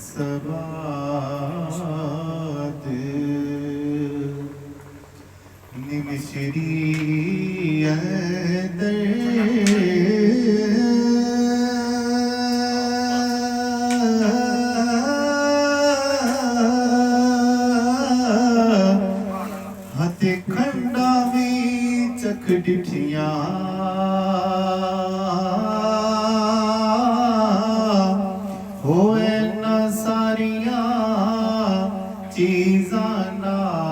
सवाद निमिषरी हते खंडा में चख डिठिया होए न सारिया चीज़ां नालों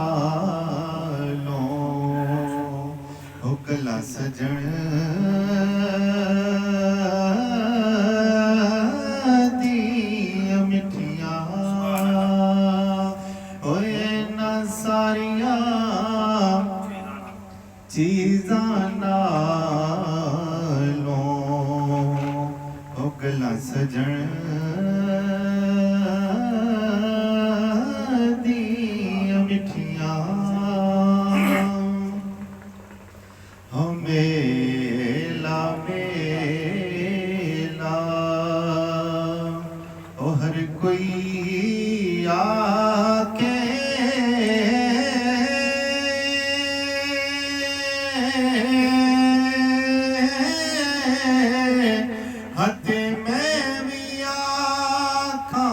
ओ कला सजण दियां मिठियां होए न सारिया चीज़ां नालों ओ कला सजण मेला मेला ओ हर कोई आके हते मैं भी आखां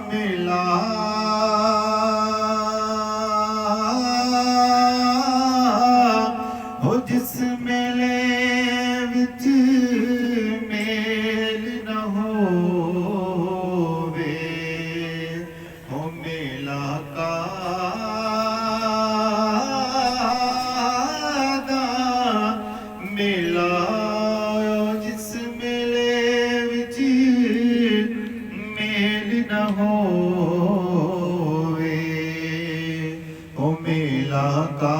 मिला हो जिस मेले विच मेल न होवे हो मेला कादा मेला जिस मेले विच मेल न होवे हो मेला का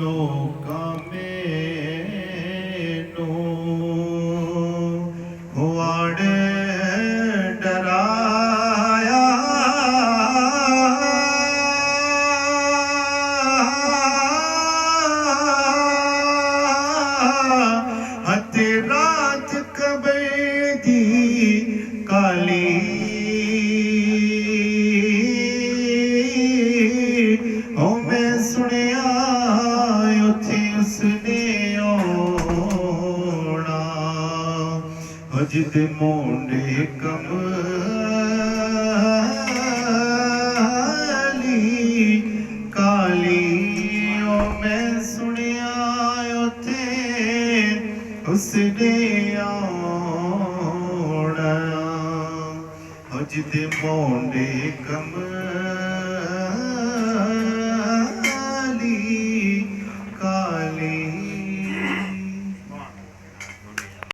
लोका मैनू हुआड़े डराया हते रात कबैदी काली ओ मैं सुनिया उसने ओना जिद मोंडे कमली काली ओ मैं सुनिया उथे उसने ओना जिद मोंडे कमली